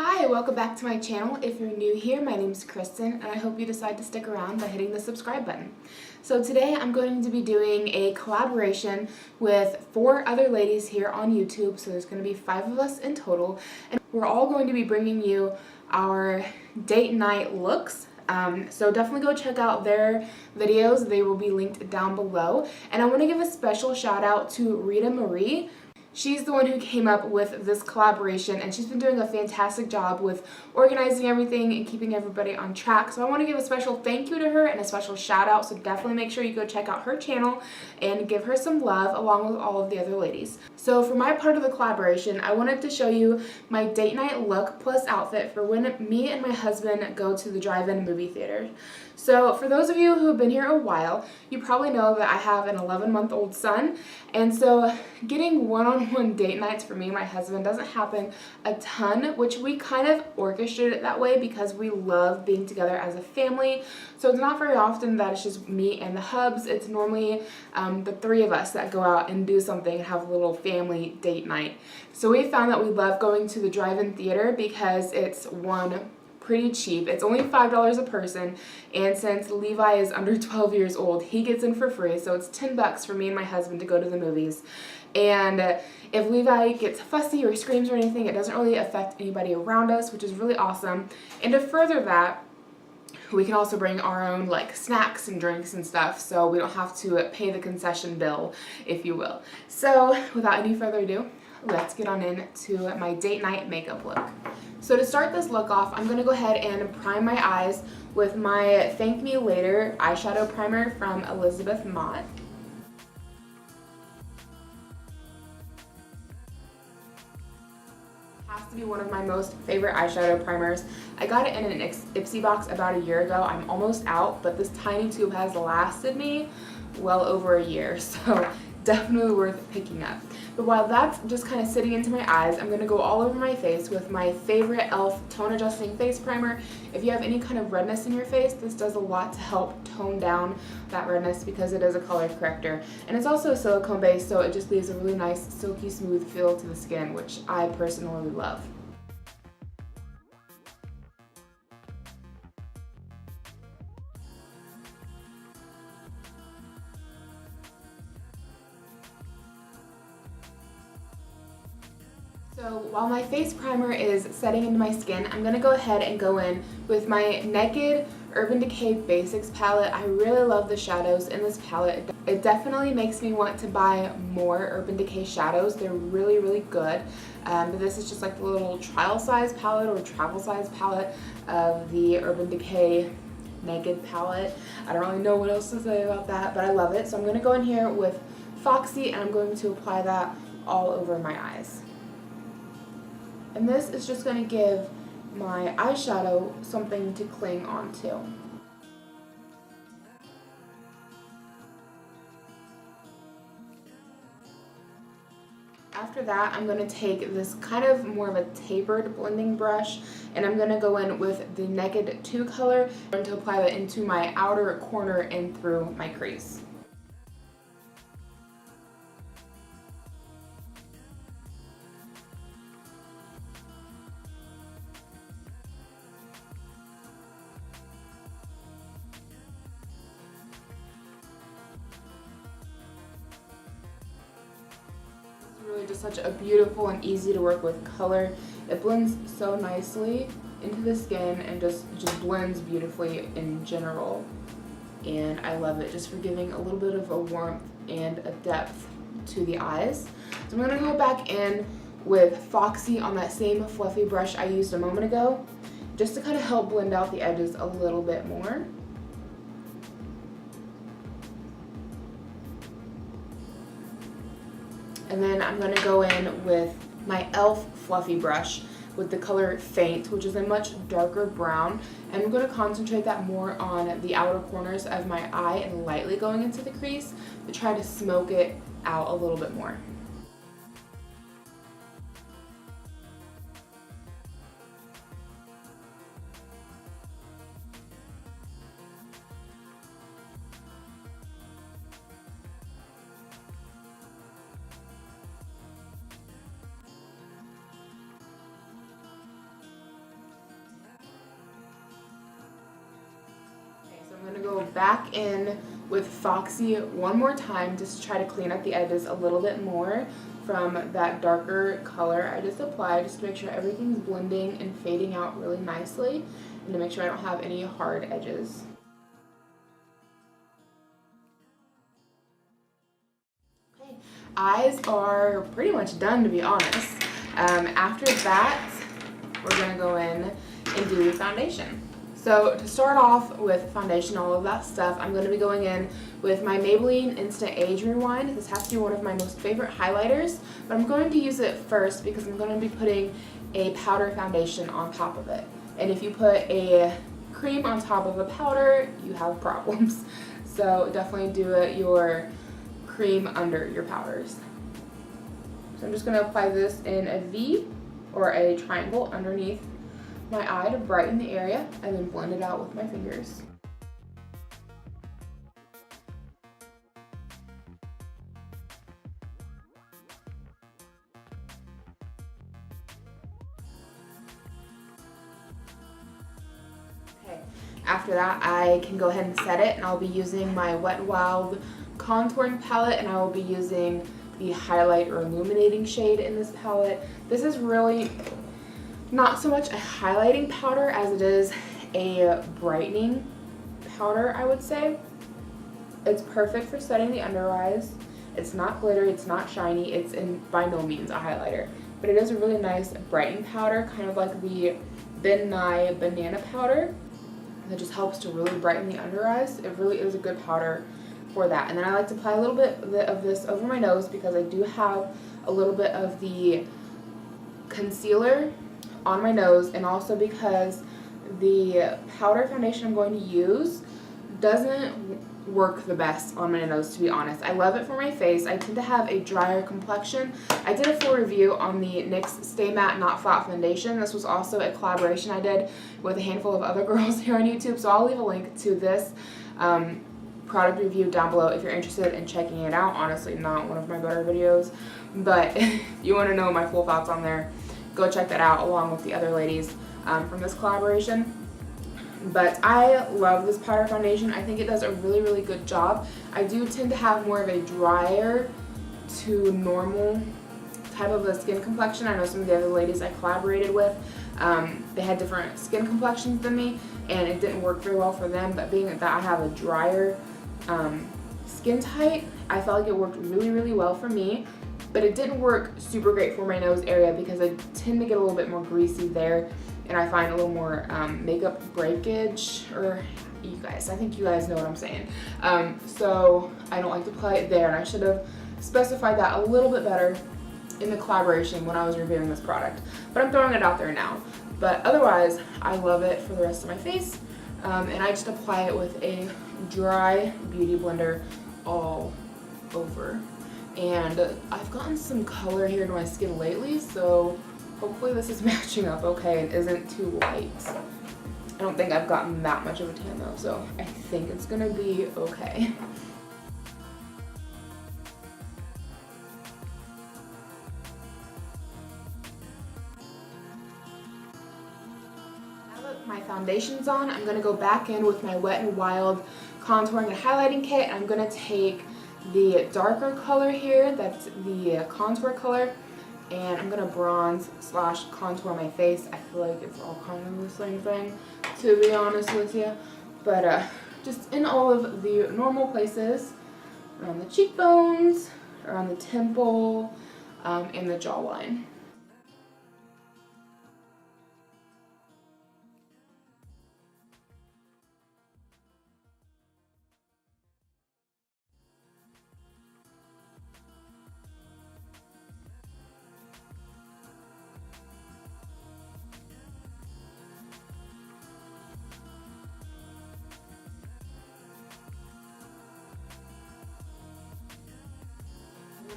Hi, welcome back to my channel. If you're new here, my name is Kristen, and I hope you decide to stick around by hitting the subscribe button. So today I'm going to be doing a collaboration with 4 other ladies here on YouTube, so there's going to be 5 of us in total, and we're all going to be bringing you our date night looks. So definitely go check out their videos. They will be linked down below. And I want to give a special shout out to Rita Marie. She's the one who came up with this collaboration, and she's been doing a fantastic job with organizing everything and keeping everybody on track. So I want to give a special thank you to her and a special shout out, so definitely make sure you go check out her channel and give her some love along with all of the other ladies. So for my part of the collaboration, I wanted to show you my date night look plus outfit for when me and my husband go to the drive-in movie theater. So for those of you who have been here a while, you probably know that I have an 11-month-old son, and so getting one-on-one date nights for me and my husband doesn't happen a ton, which we kind of orchestrated it that way because we love being together as a family. So it's not very often that it's just me and the hubs. It's normally the 3 of us that go out and do something and have a little family date night. So we found that we love going to the drive-in theater because it's pretty cheap. It's only $5 a person, and since Levi is under 12 years old, he gets in for free, so it's $10 for me and my husband to go to the movies. And if Levi gets fussy or screams or anything, it doesn't really affect anybody around us, which is really awesome. And to further that, we can also bring our own like snacks and drinks and stuff, so we don't have to pay the concession bill, if you will. So without any further ado, let's get on into my date night makeup look. So to start this look off, I'm going to go ahead and prime my eyes with my Thank Me Later eyeshadow primer from Elizabeth Mott. Has to be one of my most favorite eyeshadow primers. I got it in an Ipsy box about a year ago. I'm almost out, but this tiny tube has lasted me well over a year, so definitely worth picking up. But while that's just kind of sitting into my eyes, I'm going to go all over my face with my favorite e.l.f. Tone Adjusting Face Primer. If you have any kind of redness in your face, this does a lot to help tone down that redness because it is a color corrector. And it's also silicone based, so it just leaves a really nice silky smooth feel to the skin, which I personally love. So while my face primer is setting into my skin, I'm going to go ahead and go in with my Naked Urban Decay Basics palette. I really love the shadows in this palette. It definitely makes me want to buy more Urban Decay shadows. They're really, really good. But this is just like the little trial size palette or travel size palette of the Urban Decay Naked palette. I don't really know what else to say about that, but I love it. So I'm going to go in here with Foxy, and I'm going to apply that all over my eyes. And this is just going to give my eyeshadow something to cling onto. After that, I'm going to take this kind of more of a tapered blending brush, and I'm going to go in with the Naked 2 color and to apply that into my outer corner and through my crease. Really just such a beautiful and easy to work with color. It blends so nicely into the skin and just blends beautifully in general, and I love it just for giving a little bit of a warmth and a depth to the eyes. So I'm going to go back in with Foxy on that same fluffy brush I used a moment ago just to kind of help blend out the edges a little bit more. And then I'm going to go in with my e.l.f. fluffy brush with the color Faint, which is a much darker brown. And I'm going to concentrate that more on the outer corners of my eye and lightly going into the crease to try to smoke it out a little bit more. went back in with Foxy one more time just to try to clean up the edges a little bit more from that darker color I just applied, just to make sure everything's blending and fading out really nicely, and to make sure I don't have any hard edges. Okay, eyes are pretty much done, to be honest. After that, we're gonna go in and do foundation. So to start off with foundation, all of that stuff, I'm going to be going in with my Maybelline Instant Age Rewind. This has to be one of my most favorite highlighters, but I'm going to use it first because I'm going to be putting a powder foundation on top of it. And if you put a cream on top of a powder, you have problems. So definitely do your cream under your powders. So I'm just going to apply this in a V or a triangle underneath my eye to brighten the area, and then blend it out with my fingers. Okay, after that I can go ahead and set it, and I'll be using my Wet n Wild contouring palette, and I will be using the highlight or illuminating shade in this palette. This is really not so much a highlighting powder as it is a brightening powder, I would say. It's perfect for setting the under eyes. It's not glittery, it's not shiny, it's by no means a highlighter. But it is a really nice brightening powder, kind of like the Ben Nye banana powder. That just helps to really brighten the under eyes. It really is a good powder for that. And then I like to apply a little bit of this over my nose because I do have a little bit of the concealer on my nose, and also because the powder foundation I'm going to use doesn't work the best on my nose, to be honest. I love it for my face. I tend to have a drier complexion. I did a full review on the NYX Stay Matte Not Flat Foundation. This was also a collaboration I did with a handful of other girls here on YouTube, so I'll leave a link to this product review down below if you're interested in checking it out. Honestly, not one of my better videos, but if you want to know my full thoughts on there, go check that out along with the other ladies from this collaboration. But I love this powder foundation. I think it does a really, really good job. I do tend to have more of a drier to normal type of a skin complexion. I know some of the other ladies I collaborated with, they had different skin complexions than me, and it didn't work very well for them. But being that I have a drier skin type, I felt like it worked really, really well for me. But it didn't work super great for my nose area because I tend to get a little bit more greasy there, and I find a little more makeup breakage, or I think you guys know what I'm saying. So I don't like to apply it there, and I should have specified that a little bit better in the collaboration when I was reviewing this product. But I'm throwing it out there now. But otherwise, I love it for the rest of my face, and I just apply it with a dry beauty blender all over. And I've gotten some color here to my skin lately, so hopefully this is matching up okay and isn't too light. I don't think I've gotten that much of a tan though, so I think it's gonna be okay. Now that my foundation's on, I'm gonna go back in with my Wet n Wild contouring and highlighting kit, and I'm gonna take the darker color here, that's the contour color, and I'm gonna bronze / contour my face. I feel like it's all kind of the same thing, to be honest with you, but just in all of the normal places, around the cheekbones, around the temple, and the jawline.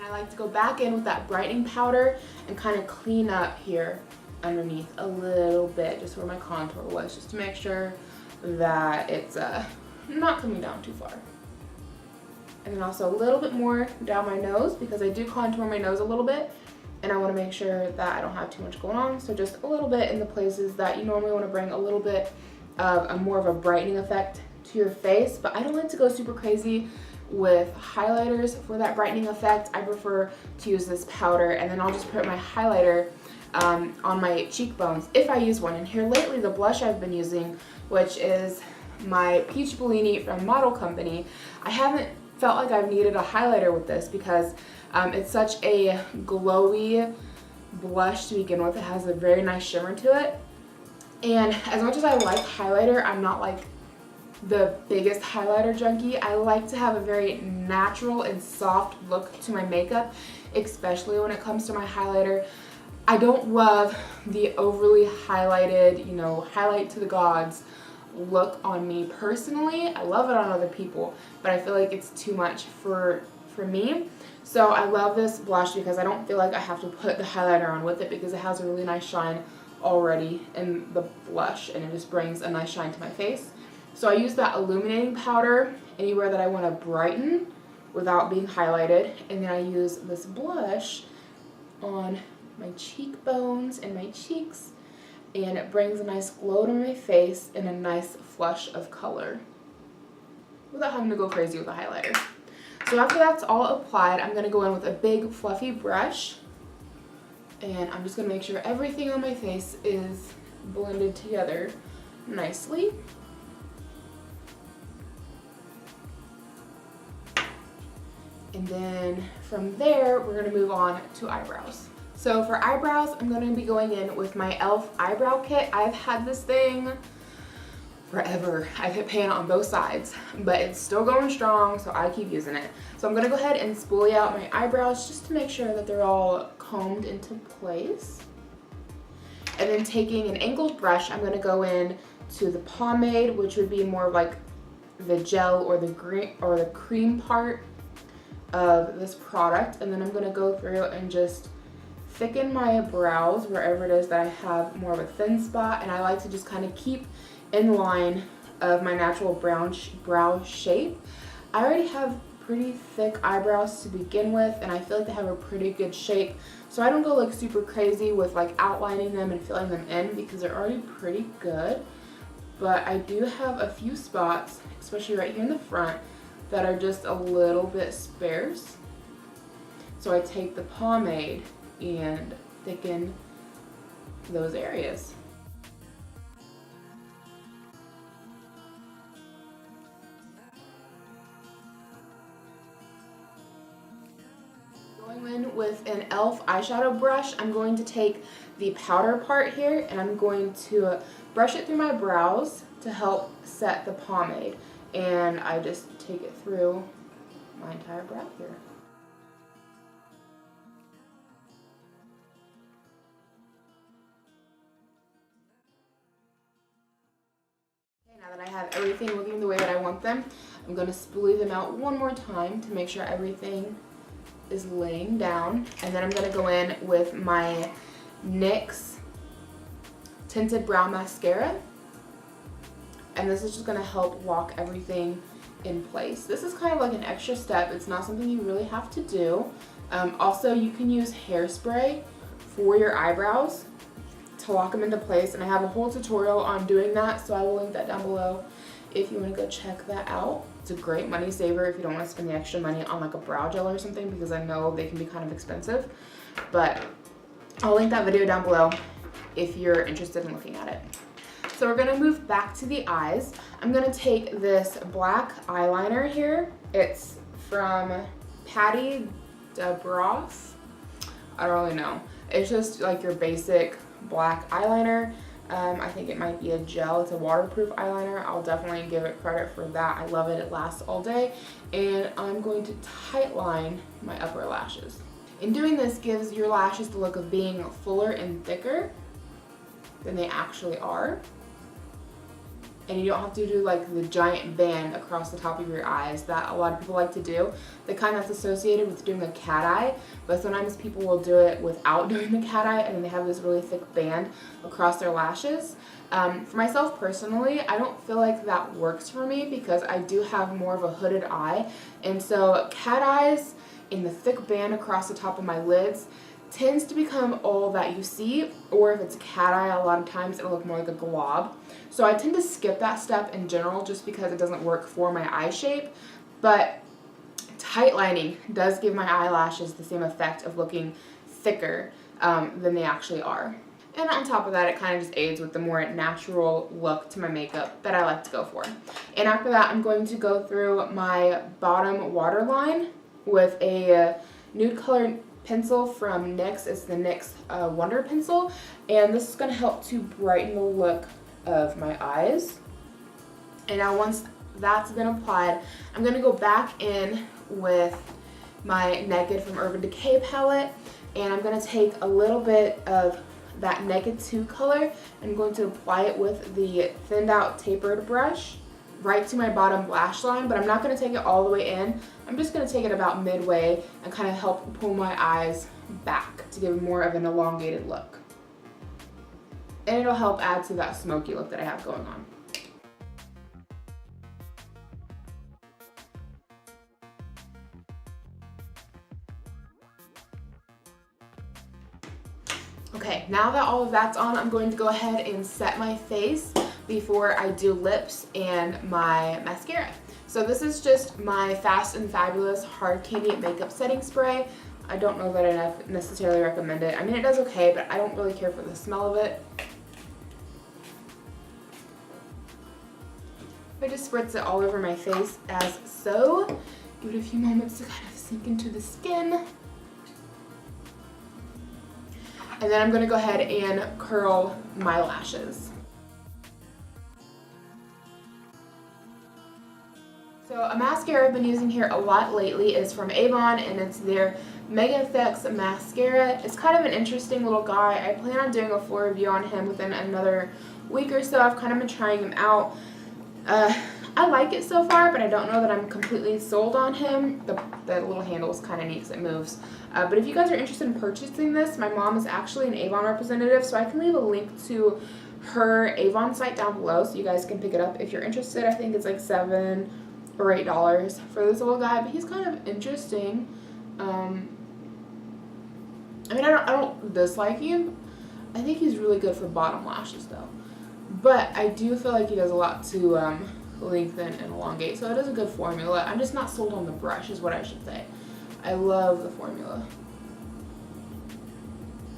I like to go back in with that brightening powder and kind of clean up here underneath a little bit, just where my contour was, just to make sure that it's not coming down too far. And then also a little bit more down my nose, because I do contour my nose a little bit, and I want to make sure that I don't have too much going on. So just a little bit in the places that you normally want to bring a little bit of more of a brightening effect to your face, but I don't like to go super crazy with highlighters for that brightening effect. I prefer to use this powder, and then I'll just put my highlighter on my cheekbones if I use one. And here lately, the blush I've been using, which is my Peach Bellini from Model Company, I haven't felt like I've needed a highlighter with this because it's such a glowy blush to begin with. It has a very nice shimmer to it. And as much as I like highlighter, I'm not like the biggest highlighter junkie. I like to have a very natural and soft look to my makeup, especially when it comes to my highlighter. I don't love the overly highlighted, you know, highlight to the gods look on me personally. I love it on other people, but I feel like it's too much for me. So I love this blush because I don't feel like I have to put the highlighter on with it because it has a really nice shine already in the blush, and it just brings a nice shine to my face. So I use that illuminating powder anywhere that I want to brighten without being highlighted, and then I use this blush on my cheekbones and my cheeks, and it brings a nice glow to my face and a nice flush of color without having to go crazy with a highlighter. So after that's all applied, I'm going to go in with a big fluffy brush, and I'm just going to make sure everything on my face is blended together nicely. And then from there, we're going to move on to eyebrows. So for eyebrows, I'm going to be going in with my e.l.f. eyebrow kit. I've had this thing forever. I've hit pan on both sides, but it's still going strong, so I keep using it. So I'm going to go ahead and spoolie out my eyebrows just to make sure that they're all combed into place. And then taking an angled brush, I'm going to go in to the pomade, which would be more like the gel or the green or the cream part of this product. And then I'm going to go through and just thicken my brows wherever it is that I have more of a thin spot, and I like to just kind of keep in line of my natural brow shape. I already have pretty thick eyebrows to begin with, and I feel like they have a pretty good shape, so I don't go like super crazy with like outlining them and filling them in because they're already pretty good. But I do have a few spots, especially right here in the front, that are just a little bit sparse. So I take the pomade and thicken those areas. Going in with an e.l.f. eyeshadow brush, I'm going to take the powder part here and I'm going to brush it through my brows to help set the pomade. And I just take it through my entire brow here. Now that I have everything looking the way that I want them, I'm going to spoolie them out one more time to make sure everything is laying down. And then I'm going to go in with my NYX Tinted Brow Mascara. And this is just going to help lock everything in place. This is kind of like an extra step. It's not something you really have to do. Also, you can use hairspray for your eyebrows to lock them into place, and I have a whole tutorial on doing that, so I will link that down below if you want to go check that out. It's a great money saver if you don't want to spend the extra money on like a brow gel or something, because I know they can be kind of expensive, but I'll link that video down below if you're interested in looking at it. So we're going to move back to the eyes. I'm going to take this black eyeliner here. It's from Patty DeBross. I don't really know. It's just like your basic black eyeliner. I think it might be a gel. It's a waterproof eyeliner. I'll definitely give it credit for that. I love it. It lasts all day. And I'm going to tightline my upper lashes. And doing this gives your lashes the look of being fuller and thicker than they actually are. And you don't have to do like the giant band across the top of your eyes that a lot of people like to do. The kind that's associated with doing a cat eye, but sometimes people will do it without doing the cat eye and then they have this really thick band across their lashes. For myself personally, I don't feel like that works for me because I do have more of a hooded eye, and so cat eyes in the thick band across the top of my lids tends to become all that you see, or if it's a cat eye, a lot of times it'll look more like a glob. So I tend to skip that step in general just because it doesn't work for my eye shape, but tight lining does give my eyelashes the same effect of looking thicker than they actually are. And on top of that, it kind of just aids with the more natural look to my makeup that I like to go for. And after that, I'm going to go through my bottom waterline with a nude color pencil from NYX. It's the NYX Wonder Pencil. And this is going to help to brighten the look of my eyes. And now once that's been applied, I'm going to go back in with my Naked from Urban Decay palette. And I'm going to take a little bit of that Naked 2 color. I'm going to apply it with the thinned out tapered brush right to my bottom lash line, but I'm not going to take it all the way in. I'm just going to take it about midway and kind of help pull my eyes back to give more of an elongated look. And it'll help add to that smoky look that I have going on. Okay, now that all of that's on, I'm going to go ahead and set my face before I do lips and my mascara. So this is just my Fast and Fabulous Hard Candy Makeup Setting Spray. I don't know that I necessarily recommend it. I mean, it does okay, but I don't really care for the smell of it. I just spritz it all over my face as so. Give it a few moments to kind of sink into the skin. And then I'm going to go ahead and curl my lashes. So a mascara I've been using here a lot lately is from Avon, and it's their Mega Effects Mascara. It's kind of an interesting little guy. I plan on doing a full review on him within another week or so. I've kind of been trying him out. I like it so far, but I don't know that I'm completely sold on him. The little handle is kind of neat because it moves. But if you guys are interested in purchasing this, my mom is actually an Avon representative, so I can leave a link to her Avon site down below so you guys can pick it up if you're interested. I think it's like $7 or $8 for this little guy, but he's kind of interesting. I mean, I don't dislike him. I think he's really good for bottom lashes though. But I do feel like he does a lot to lengthen and elongate, so it is a good formula. I'm just not sold on the brush is what I should say. I love the formula.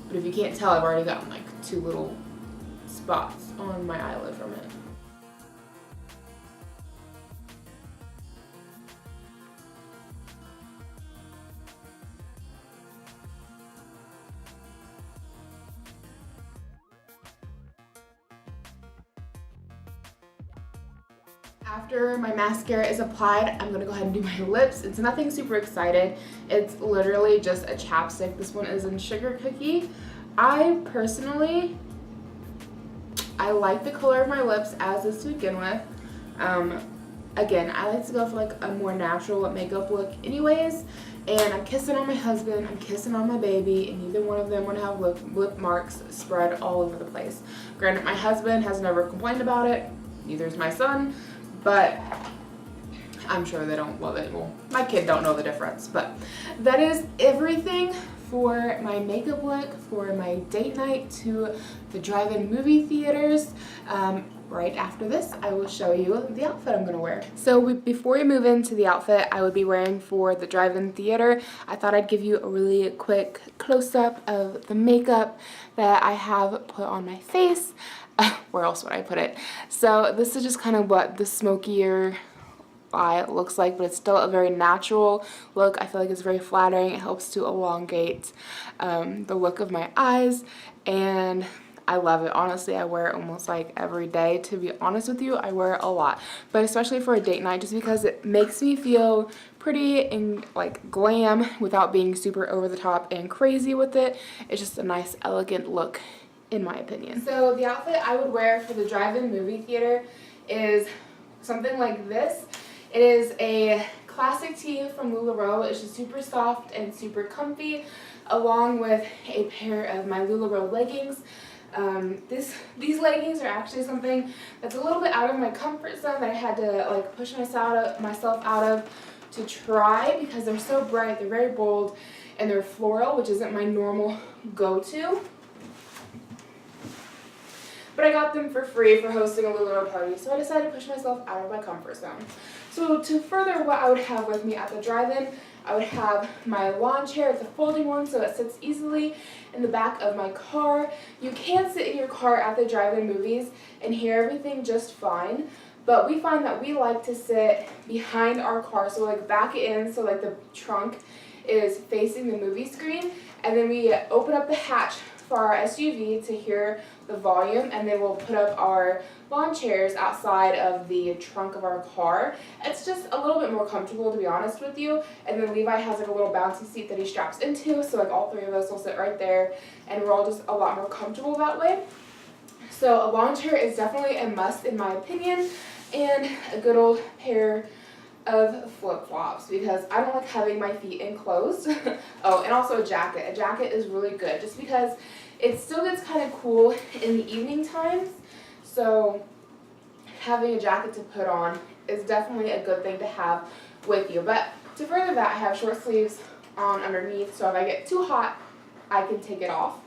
But if you can't tell, I've already gotten like 2 little spots on my eyelid from it. After my mascara is applied, I'm going to go ahead and do my lips. It's nothing super exciting. It's literally just a chapstick. This one is in Sugar Cookie. I personally, I like the color of my lips as is to begin with. Again, I like to go for like a more natural makeup look anyways. And I'm kissing on my husband, I'm kissing on my baby, and neither one of them want to have lip marks spread all over the place. Granted, my husband has never complained about it. Neither is my son. But I'm sure they don't love it. Well, my kid don't know the difference. But that is everything for my makeup look for my date night to the drive-in movie theaters. Right after this, I will show you the outfit I'm going to wear. So before we move into the outfit I would be wearing for the drive-in theater, I thought I'd give you a really quick close-up of the makeup that I have put on my face. Where else would I put it? So this is just kind of what the smokier eye looks like, but it's still a very natural look. I feel like it's very flattering. It helps to elongate the look of my eyes, and I love it. Honestly, I wear it almost like every day. To be honest with you, I wear it a lot, but especially for a date night, just because it makes me feel pretty and like glam without being super over the top and crazy with it. It's just a nice, elegant look, in my opinion. So the outfit I would wear for the drive-in movie theater is something like this. It is a classic tee from LuLaRoe. It's just super soft and super comfy, along with a pair of my LuLaRoe leggings. These leggings are actually something that's a little bit out of my comfort zone that I had to like push myself out of to try, because they're so bright, they're very bold, and they're floral, which isn't my normal go-to. But I got them for free for hosting a Lululemon party, so I decided to push myself out of my comfort zone. So to further what I would have with me at the drive-in, I would have my lawn chair. It's a folding one, so it sits easily in the back of my car. You can sit in your car at the drive-in movies and hear everything just fine, but we find that we like to sit behind our car, so like back it in so like the trunk is facing the movie screen, and then we open up the hatch for our SUV to hear the volume, and then we'll put up our lawn chairs outside of the trunk of our car. It's just a little bit more comfortable, to be honest with you. And then Levi has like a little bouncy seat that he straps into, so like all three of us will sit right there, and we're all just a lot more comfortable that way. So a lawn chair is definitely a must in my opinion, and a good old pair of flip-flops because I don't like having my feet enclosed. Oh, and also a jacket. A jacket is really good just because it still gets kind of cool in the evening times, so having a jacket to put on is definitely a good thing to have with you. But to further that, I have short sleeves on underneath, so if I get too hot, I can take it off.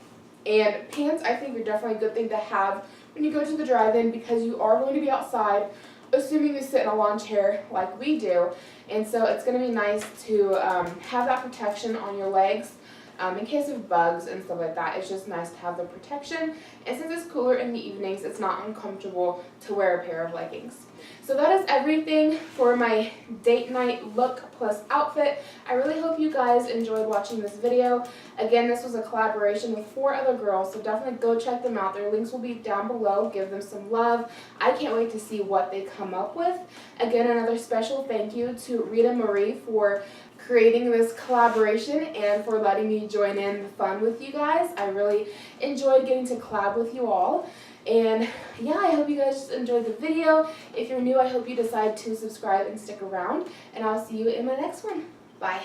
And pants, I think, are definitely a good thing to have when you go to the drive-in because you are going to be outside, assuming you sit in a lawn chair like we do. And so it's going to be nice to have that protection on your legs in case of bugs and stuff like that. It's just nice to have the protection. And since it's cooler in the evenings, it's not uncomfortable to wear a pair of leggings. So that is everything for my date night look plus outfit. I really hope you guys enjoyed watching this video. Again, this was a collaboration with 4 other girls, so definitely go check them out. Their links will be down below. Give them some love. I can't wait to see what they come up with. Again, another special thank you to Rita Marie for creating this collaboration and for letting me join in the fun with you guys. I really enjoyed getting to collab with you all. And yeah, I hope you guys just enjoyed the video. If you're new, I hope you decide to subscribe and stick around. And I'll see you in my next one. Bye.